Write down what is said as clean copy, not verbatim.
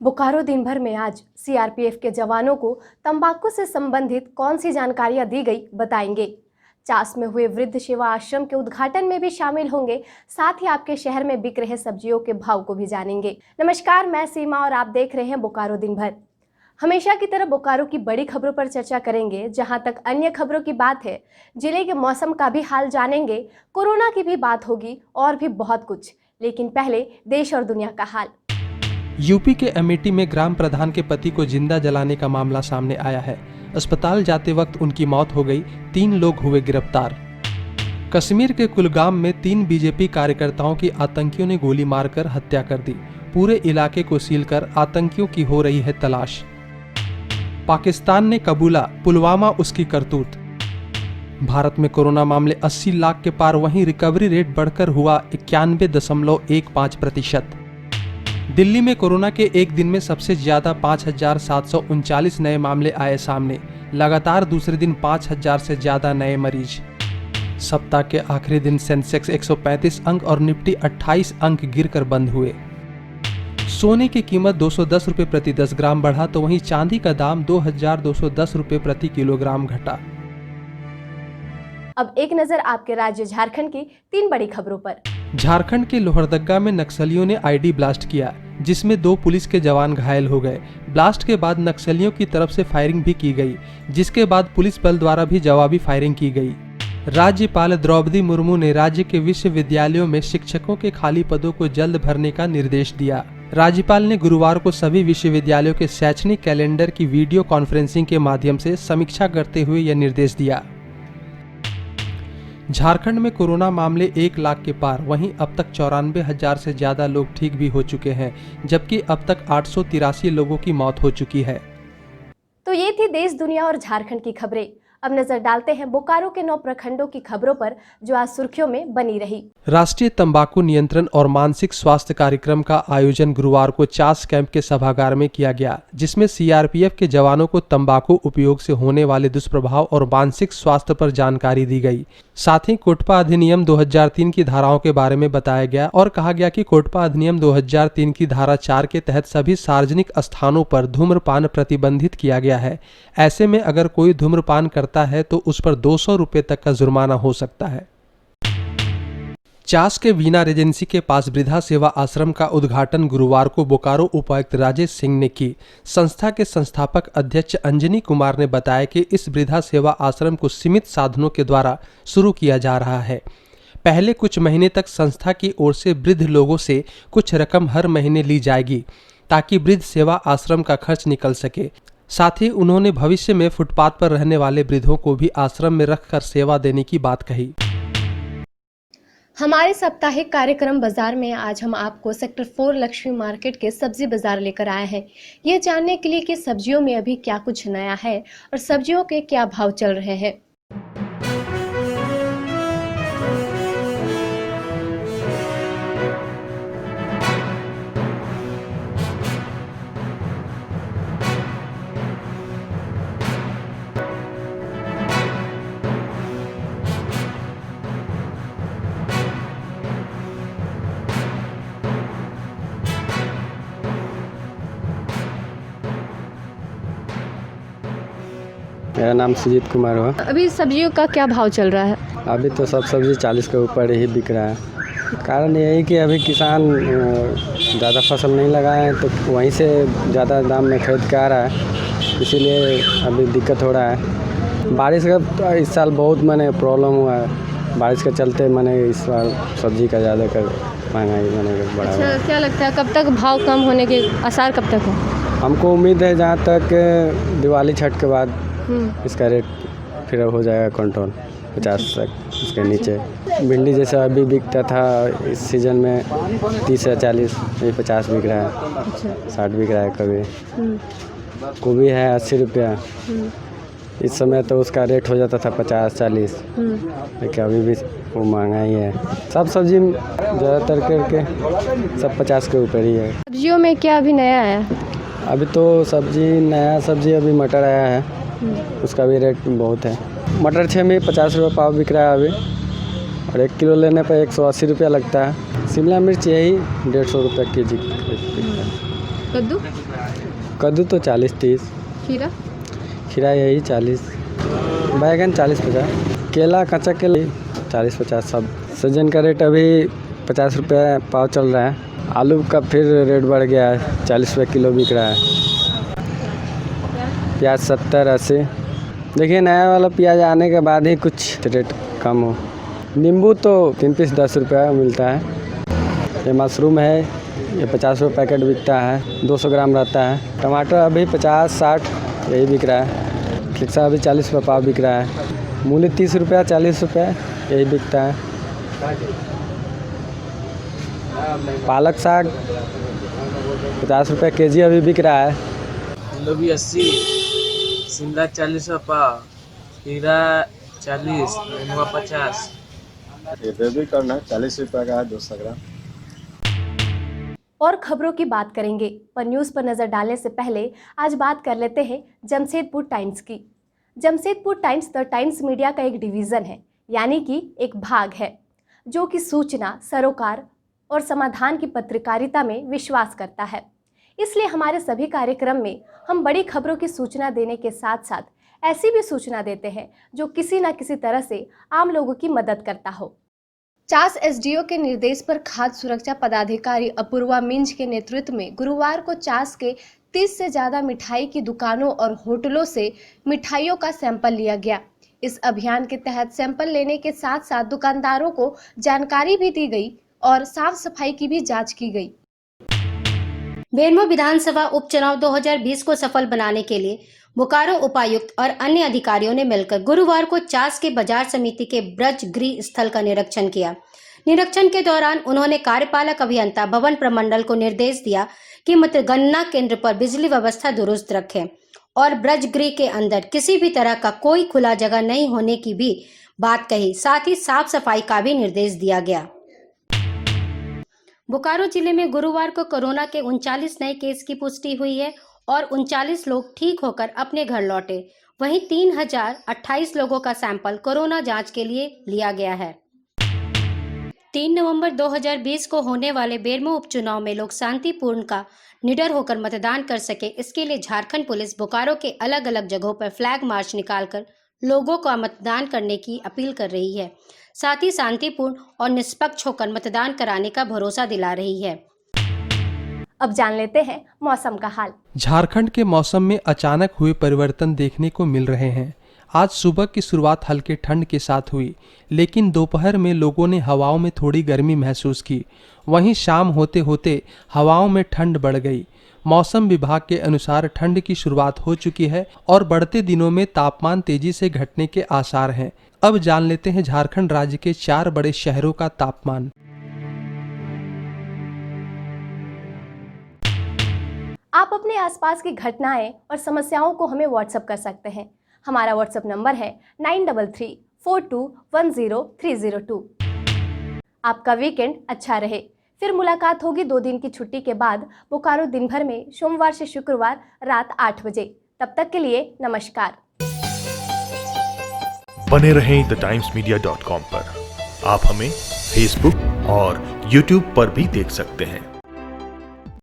बोकारो दिन भर में आज सीआरपीएफ के जवानों को तंबाकू से संबंधित कौन सी जानकारियां दी गई बताएंगे। चास में हुए वृद्ध सेवा आश्रम के उद्घाटन में भी शामिल होंगे। साथ ही आपके शहर में बिक रहे सब्जियों के भाव को भी जानेंगे। नमस्कार, मैं सीमा और आप देख रहे हैं बोकारो दिन भर। हमेशा की तरह बोकारो की बड़ी खबरों पर चर्चा करेंगे। जहां तक अन्य खबरों की बात है, जिले के मौसम का भी हाल जानेंगे, कोरोना की भी बात होगी और भी बहुत कुछ। लेकिन पहले देश और दुनिया का हाल। यूपी के अमेठी में ग्राम प्रधान के पति को जिंदा जलाने का मामला सामने आया है। अस्पताल जाते वक्त उनकी मौत हो गई, 3 लोग हुए गिरफ्तार। कश्मीर के कुलगाम में 3 बीजेपी कार्यकर्ताओं की आतंकियों ने गोली मारकर हत्या कर दी। पूरे इलाके को सील कर आतंकियों की हो रही है तलाश। पाकिस्तान ने कबूला, पुलवामा उसकी करतूत। भारत में कोरोना मामले 80 लाख के पार, वहीं रिकवरी रेट बढ़कर हुआ 91.15%। दिल्ली में कोरोना के एक दिन में सबसे ज्यादा 5,739 नए मामले आए सामने। लगातार दूसरे दिन 5,000 से ज्यादा नए मरीज। सप्ताह के आखिरी दिन सेंसेक्स 135 अंक और निफ्टी 28 अंक गिरकर बंद हुए। सोने की कीमत 210 रुपये प्रति 10 ग्राम बढ़ा, तो वहीं चांदी का दाम 2,210 रुपये प्रति किलोग्राम घटा। अब एक नजर आपके राज्य झारखंड की 3 बड़ी खबरों पर। झारखंड के लोहरदगा में नक्सलियों ने आईडी ब्लास्ट किया, जिसमें 2 पुलिस के जवान घायल हो गए। ब्लास्ट के बाद नक्सलियों की तरफ से फायरिंग भी की गई, जिसके बाद पुलिस बल द्वारा भी जवाबी फायरिंग की गई। राज्यपाल द्रौपदी मुर्मू ने राज्य के विश्वविद्यालयों में शिक्षकों के खाली पदों को जल्द भरने का निर्देश दिया। राज्यपाल ने गुरुवार को सभी विश्वविद्यालयों के शैक्षणिक कैलेंडर की वीडियो कॉन्फ्रेंसिंग के माध्यम से समीक्षा करते हुए यह निर्देश दिया। झारखंड में कोरोना मामले 1 लाख के पार, वहीं अब तक 94,000 से ज्यादा लोग ठीक भी हो चुके हैं, जबकि अब तक 883 लोगों की मौत हो चुकी है। तो ये थी देश, दुनिया और झारखंड की खबरें। अब नजर डालते हैं बोकारो के 9 प्रखंडों की खबरों पर, जो आज सुर्खियों में बनी रही। राष्ट्रीय तंबाकू नियंत्रण और मानसिक स्वास्थ्य कार्यक्रम का आयोजन गुरुवार को चास कैंप के सभागार में किया गया, जिसमें सीआरपीएफ के जवानों को तंबाकू उपयोग से होने वाले दुष्प्रभाव और मानसिक स्वास्थ्य पर जानकारी दी गई। साथ ही कोटपा अधिनियम 2003 की धाराओं के बारे में बताया गया और कहा गया कि कोटपा अधिनियम 2003 की धारा 4 के तहत सभी सार्वजनिक स्थानों पर धूम्रपान प्रतिबंधित किया गया है। ऐसे में अगर कोई धूम्रपान करता है तो उस पर 200 रुपये तक का जुर्माना हो सकता है। चास के वीना रेजेंसी के पास वृद्धा सेवा आश्रम का उद्घाटन गुरुवार को बोकारो उपायुक्त राजेश सिंह ने की। संस्था के संस्थापक अध्यक्ष अंजनी कुमार ने बताया कि इस वृद्धा सेवा आश्रम को सीमित साधनों के द्वारा शुरू किया जा रहा है। पहले कुछ महीने तक संस्था की ओर से वृद्ध लोगों से कुछ रकम हर महीने ली जाएगी, ताकि वृद्ध सेवा आश्रम का खर्च निकल सके। साथ ही उन्होंने भविष्य में फुटपाथ पर रहने वाले वृद्धों को भी आश्रम में रखकर सेवा देने की बात कही। हमारे साप्ताहिक कार्यक्रम बाजार में आज हम आपको सेक्टर 4 लक्ष्मी मार्केट के सब्जी बाजार लेकर आए हैं, ये जानने के लिए कि सब्जियों में अभी क्या कुछ नया है और सब्जियों के क्या भाव चल रहे हैं। मेरा नाम सुजीत कुमार हुआ। अभी सब्जियों का क्या भाव चल रहा है? अभी तो सब सब्जी 40 के ऊपर ही बिक रहा है। कारण यही कि अभी किसान ज़्यादा फसल नहीं लगाए हैं, तो वहीं से ज़्यादा दाम में खरीद के आ रहा है, इसीलिए अभी दिक्कत हो रहा है। बारिश का तो इस साल बहुत प्रॉब्लम हुआ है। बारिश के चलते इस बार सब्जी का ज़्यादा महंगाई बढ़ा। अच्छा, क्या लगता है कब तक भाव कम होने के आसार कब तक है? हमको उम्मीद है जहाँ तक दिवाली छठ के बाद इसका रेट फिर हो जाएगा कंट्रोल 50 तक, उसके नीचे। भिंडी जैसे अभी बिकता था इस सीज़न में 30 से 40, अभी 50 बिक रहा है। 60 बिक रहा है कभी। गोभी है 80 रुपया। इस समय तो उसका रेट हो जाता था 50-40, लेकिन अभी भी वो महंगा ही है। सब सब्जी ज़्यादातर करके सब 50 के ऊपर ही है। सब्जियों में क्या अभी नया आया? अभी तो नया सब्जी अभी मटर आया है, उसका भी रेट बहुत है। मटर 6 में 50 रुपये पाव बिक रहा है अभी, और 1 किलो लेने पर 180 रुपया लगता है। शिमला मिर्च यही 150 रुपये के जी बिकता है। कद्दू कद्दू तो 40-30, खीरा खीरा यही 40, बैगन 40-50, केला कच्चा केला 40-50 सब। सजन का रेट अभी 50 रुपये पाव चल रहा है। आलू का फिर रेट बढ़ गया है, 40 रुपये किलो बिक रहा है। प्याज 70-80। देखिए नया वाला प्याज आने के बाद ही कुछ रेट कम हो। नींबू तो 3 पीस 10 रुपये मिलता है। ये मशरूम है, ये 50 रुपये पैकेट बिकता है, 200 ग्राम रहता है। टमाटर अभी 50-60 यही बिक रहा है। खिक्सा अभी 40 रुपये पाव बिक रहा है। मूली 30 रुपये 40 रुपये यही बिकता है। पालक साग 50 रुपये केजी अभी बिक रहा है। गोभी 80, शिमला 40 रुपये पाव, खीरा 40, नेनुआ 50। ये बेबी कॉर्न है 40 रुपये का है 200 ग्राम। और खबरों की बात करेंगे, पर न्यूज़ पर नज़र डालने से पहले आज बात कर लेते हैं जमशेदपुर टाइम्स की। Jamshedpur times the times media का एक डिवीज़न है, यानी कि एक भाग है जो कि सूचना, सरोकार और समाधान की पत्रकारिता में विश्वास करता है। इसलिए हमारे सभी कार्यक्रम में हम बड़ी खबरों की सूचना देने के साथ साथ ऐसी भी सूचना देते हैं जो किसी न किसी तरह से आम लोगों की मदद करता हो। चास एसडीओ के निर्देश पर खाद्य सुरक्षा पदाधिकारी अपूर्वा मिंज के नेतृत्व में गुरुवार को चास के 30 से ज़्यादा मिठाई की दुकानों और होटलों से मिठाइयों का सैंपल लिया गया। इस अभियान के तहत सैंपल लेने के साथ साथ दुकानदारों को जानकारी भी दी गई और साफ सफाई की भी जांच की गई। बेरमो विधानसभा उपचुनाव 2020 को सफल बनाने के लिए बोकारो उपायुक्त और अन्य अधिकारियों ने मिलकर गुरुवार को चास के बाजार समिति के ब्रज गृह स्थल का निरीक्षण किया। निरीक्षण के दौरान उन्होंने कार्यपालक अभियंता भवन प्रमंडल को निर्देश दिया कि मतगणना केंद्र पर बिजली व्यवस्था दुरुस्त रखें और ब्रज गृह के अंदर किसी भी तरह का कोई खुला जगह नहीं होने की भी बात कही। साथ ही साफ सफाई का भी निर्देश दिया गया। बोकारो जिले में गुरुवार को कोरोना के 39 नए केस की पुष्टि हुई है और 39 लोग ठीक होकर अपने घर लौटे। वहीं 3028 लोगों का सैंपल कोरोना जांच के लिए लिया गया है। 3 नवंबर 2020 को होने वाले बेरमो उपचुनाव में लोग शांतिपूर्ण का निडर होकर मतदान कर सके, इसके लिए झारखंड पुलिस बोकारो के अलग अलग जगहों पर फ्लैग मार्च निकालकर लोगों को मतदान करने की अपील कर रही है। साथ ही शांतिपूर्ण और निष्पक्ष होकर मतदान कराने का भरोसा दिला रही है। अब जान लेते हैं मौसम का हाल। झारखंड के मौसम में अचानक हुए परिवर्तन देखने को मिल रहे हैं। आज सुबह की शुरुआत हल्के ठंड के साथ हुई, लेकिन दोपहर में लोगों ने हवाओं में थोड़ी गर्मी महसूस की। वहीं शाम होते होते हवाओं में ठंड बढ़ गई। मौसम विभाग के अनुसार ठंड की शुरुआत हो चुकी है और बढ़ते दिनों में तापमान तेजी से घटने के आसार हैं। अब जान लेते हैं झारखंड राज्य के 4 बड़े शहरों का तापमान। आप अपने आसपास की घटनाएं और समस्याओं को हमें व्हाट्सएप कर सकते हैं। हमारा व्हाट्सएप नंबर है 9334210302। आपका वीकेंड अच्छा रहे। फिर मुलाकात होगी 2 दिन की छुट्टी के बाद बोकारो दिन भर में सोमवार से शुक्रवार रात 8 बजे। तब तक के लिए नमस्कार। बने रहें thetimes media.com पर। आप हमें फेसबुक और यूट्यूब पर भी देख सकते हैं।